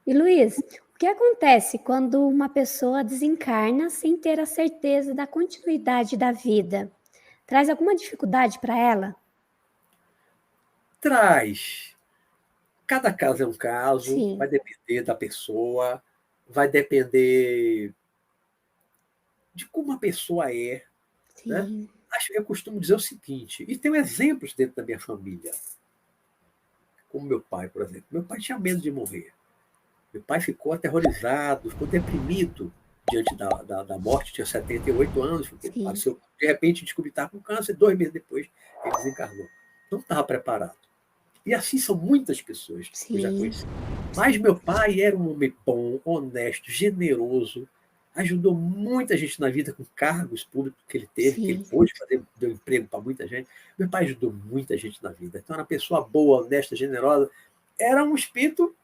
E Luiz, o que acontece quando uma pessoa desencarna sem ter a certeza da continuidade da vida? Traz alguma dificuldade para ela? Traz. Cada caso é um caso, Sim, vai depender da pessoa, vai depender de como a pessoa é, né? sim, Eu costumo dizer o seguinte, e tenho exemplos dentro da minha família, como meu pai, por exemplo. Meu pai tinha medo de morrer. Meu pai ficou aterrorizado, ficou deprimido diante da morte, tinha 78 anos, porque sim, passou, de repente descobriu que estava com câncer, 2 meses depois ele desencarnou. Não estava preparado. E assim são muitas pessoas que eu já sim, conheci. Mas meu pai era um homem bom, honesto, generoso, ajudou muita gente na vida com cargos públicos que ele teve, que ele sim, pôde fazer, deu emprego para muita gente. Meu pai ajudou muita gente na vida. Então era uma pessoa boa, honesta, generosa. Era um espírito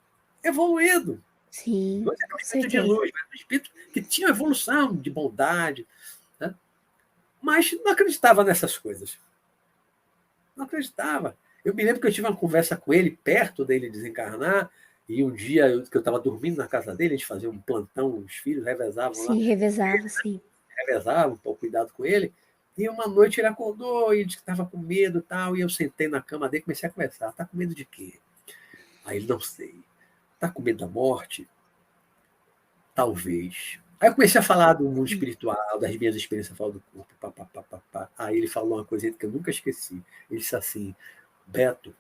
evoluído. sim, Não era um com espírito de certeza. luz, mas um espírito que tinha evolução, de bondade. Né? Mas não acreditava nessas coisas. Não acreditava. Eu me lembro que eu tive uma conversa com ele perto dele desencarnar, e um dia que eu estava dormindo na casa dele, a gente fazia um plantão, os filhos revezavam lá, Sim, revezava, sim. revezavam, pô, cuidado com ele. E uma noite ele acordou e disse que estava com medo e tal, e eu sentei na cama dele e comecei a conversar. Está com medo de quê? Aí ele, não sei. Está com medo da morte? Talvez. Aí eu comecei a falar do mundo Sim. espiritual, das minhas experiências fora do corpo. Pá, pá, pá, pá, pá. Aí ele falou uma coisa que eu nunca esqueci. Ele disse assim, Beto,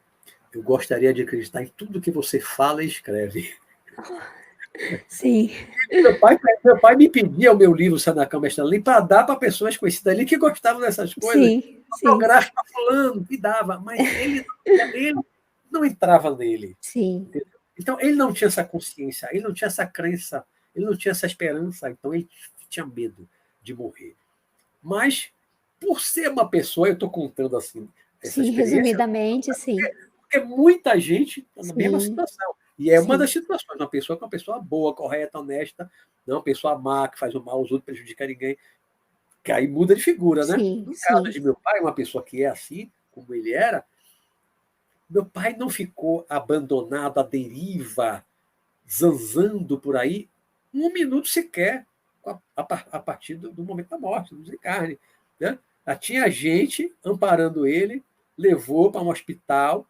eu gostaria de acreditar em tudo que você fala e escreve. Sim, Meu pai me pedia o meu livro Sanacão Mestre ali para dar para pessoas conhecidas ali que gostavam dessas coisas. sim, sim, Autografo para fulano, e dava, mas ele não entrava nele. sim, Entendeu? Então, ele não tinha essa consciência, ele não tinha essa crença, ele não tinha essa esperança, então ele tinha medo de morrer. Mas, por ser uma pessoa, eu estou contando assim, essa sim, experiência, resumidamente, sim, porque muita gente está na mesma sim, situação. E é uma sim, das situações, uma pessoa que é uma pessoa boa, correta, honesta, não uma pessoa má, que faz o mal aos outros, prejudica ninguém, que aí muda de figura, né? sim, No caso sim, de meu pai, uma pessoa que é assim, como ele era, meu pai não ficou abandonado à deriva, zanzando por aí, um minuto sequer, a partir do momento da morte, do desencarne. Né? Já tinha gente amparando ele, levou para um hospital,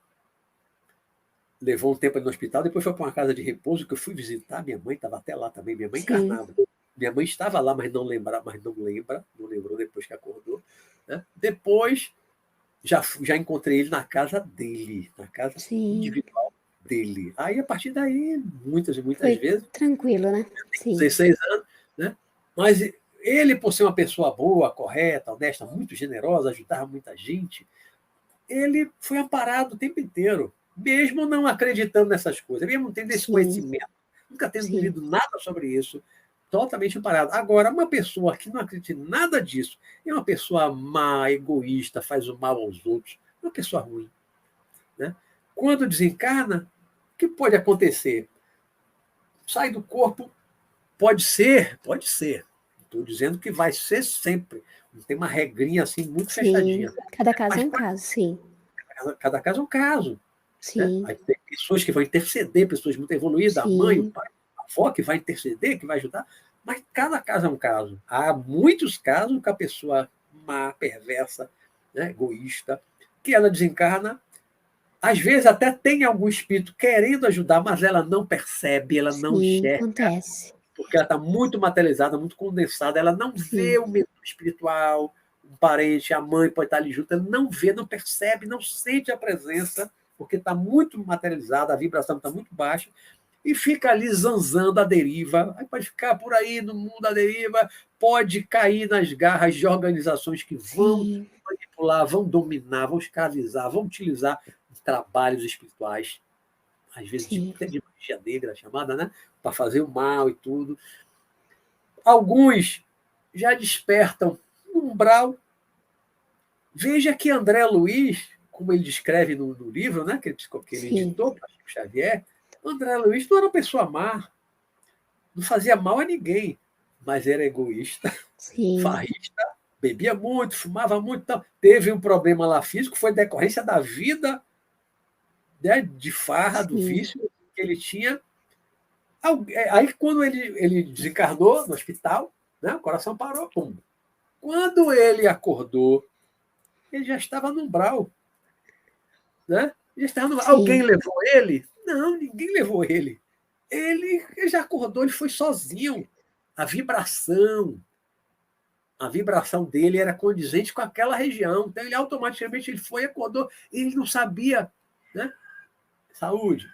levou um tempo no hospital, depois foi para uma casa de repouso que eu fui visitar, minha mãe estava até lá também, minha mãe sim, encarnada. Minha mãe estava lá, mas não lembra, não lembrou depois que acordou. Né? Depois já encontrei ele na casa dele, na casa sim. individual dele. Aí, a partir daí, muitas e muitas Foi vezes, tranquilo, né? Sim, 16 anos, né? Mas ele, por ser uma pessoa boa, correta, honesta, muito generosa, ajudava muita gente, ele foi amparado o tempo inteiro, mesmo não acreditando nessas coisas, mesmo tendo esse sim, conhecimento, nunca tendo sim, lido nada sobre isso, totalmente amparado. Agora, uma pessoa que não acredita em nada disso, é uma pessoa má, egoísta, faz o mal aos outros, é uma pessoa ruim. Né? Quando desencarna, o que pode acontecer? Sai do corpo, pode ser, pode ser. Estou dizendo que vai ser sempre. Não tem uma regrinha assim muito sim. fechadinha. Cada caso é Mas um pode, caso, sim, cada caso é um caso. Né? sim, Aí tem pessoas que vão interceder, pessoas muito evoluídas, a mãe, o sim, pai, a avó que vai interceder, que vai ajudar, mas cada caso é um caso. Há muitos casos que a pessoa má, perversa, né, egoísta, que ela desencarna, às vezes até tem algum espírito querendo ajudar, mas ela não percebe, ela não sim, enxerga, acontece. porque ela está muito materializada, muito condensada, ela não vê Sim, o medo espiritual, um parente, a mãe pode estar ali junto, ela não vê, não percebe, não sente a presença, porque está muito materializada, a vibração está muito baixa, e fica ali zanzando a deriva. Aí pode ficar por aí no mundo da deriva, pode cair nas garras de organizações que vão sim, manipular, vão dominar, vão escravizar, vão utilizar trabalhos espirituais, às vezes sim, até de magia negra chamada, né? Para fazer o mal e tudo. Alguns já despertam no umbral. Veja que André Luiz, como ele descreve no livro, né, que ele sim, editou para Chico Xavier, André Luiz não era uma pessoa má, não fazia mal a ninguém, mas era egoísta, sim, farrista, bebia muito, fumava muito. Então, teve um problema lá físico, foi decorrência da vida, né, de farra, do sim, vício que ele tinha. Aí, quando ele desencarnou no hospital, né, o coração parou, pum. Quando ele acordou, ele já estava no umbral. Né? Alguém sim, levou ele? Não, ninguém levou ele. Ele já acordou, ele foi sozinho. A vibração, a vibração dele era condizente com aquela região. Então, ele automaticamente ele foi e acordou. Ele não sabia, né? Saúde.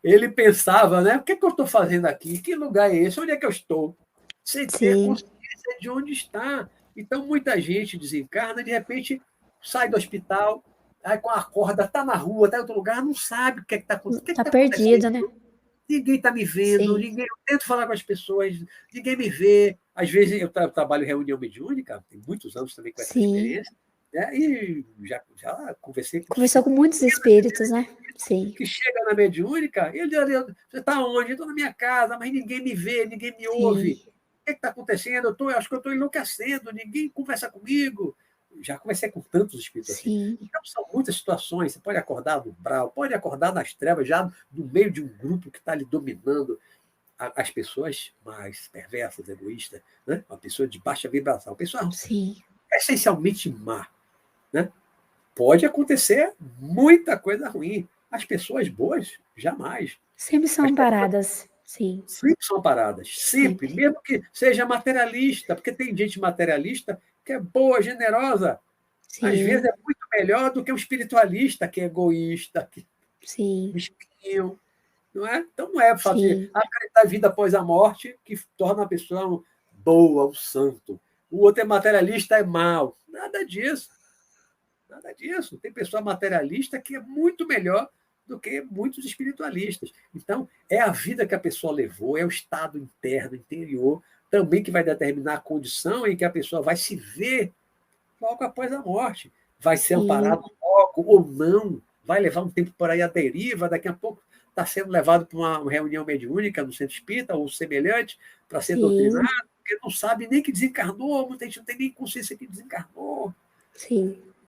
Ele pensava, né? O que, é que eu estou fazendo aqui? Que lugar é esse? Onde é que eu estou? Sem ter sim, consciência de onde está. Então, muita gente desencarna, de repente, sai do hospital, aí com a corda, está na rua, está em outro lugar, não sabe o que está acontecendo. O que tá está acontecendo? perdido, né? Ninguém está me vendo, Sim, ninguém, eu tento falar com as pessoas, ninguém me vê. Às vezes eu trabalho em reunião mediúnica, tem muitos anos também com essa sim. experiência, né? E já conversei com Conversou com muitos espíritos, né? Sim, que chega na mediúnica, ele você está onde? Eu estou na minha casa, mas ninguém me vê, ninguém me ouve. sim, O que está acontecendo? Eu acho que eu estou enlouquecendo, ninguém conversa comigo. Já conversei com tantos espíritos assim. sim, Então, são muitas situações. Você pode acordar no brau, pode acordar nas trevas, já no meio de um grupo que está lhe dominando. As pessoas mais perversas, egoístas, né? Uma pessoa de baixa vibração, uma pessoa sim. essencialmente má. Né? Pode acontecer muita coisa ruim. As pessoas boas, jamais. Sempre As são pessoas paradas. Sim, sempre são paradas, sempre, sempre. mesmo que seja materialista, porque tem gente materialista que é boa, generosa. Às vezes Sim, é muito melhor do que um espiritualista que é egoísta, que é sim, mesquinho. Não é? Então não é o fato de sim, acreditar em vida após a morte que torna a pessoa boa, um santo. O outro é materialista, é mau. Nada disso. Nada disso. Tem pessoa materialista que é muito melhor do que muitos espiritualistas. Então, é a vida que a pessoa levou, é o estado interno, interior, também que vai determinar a condição em que a pessoa vai se ver logo após a morte. Vai ser amparado sim, logo ou não, vai levar um tempo por aí à deriva, daqui a pouco está sendo levado para uma reunião mediúnica no centro espírita ou semelhante para ser doutrinado, sim, porque não sabe nem que desencarnou, muita gente não tem nem consciência que desencarnou. sim.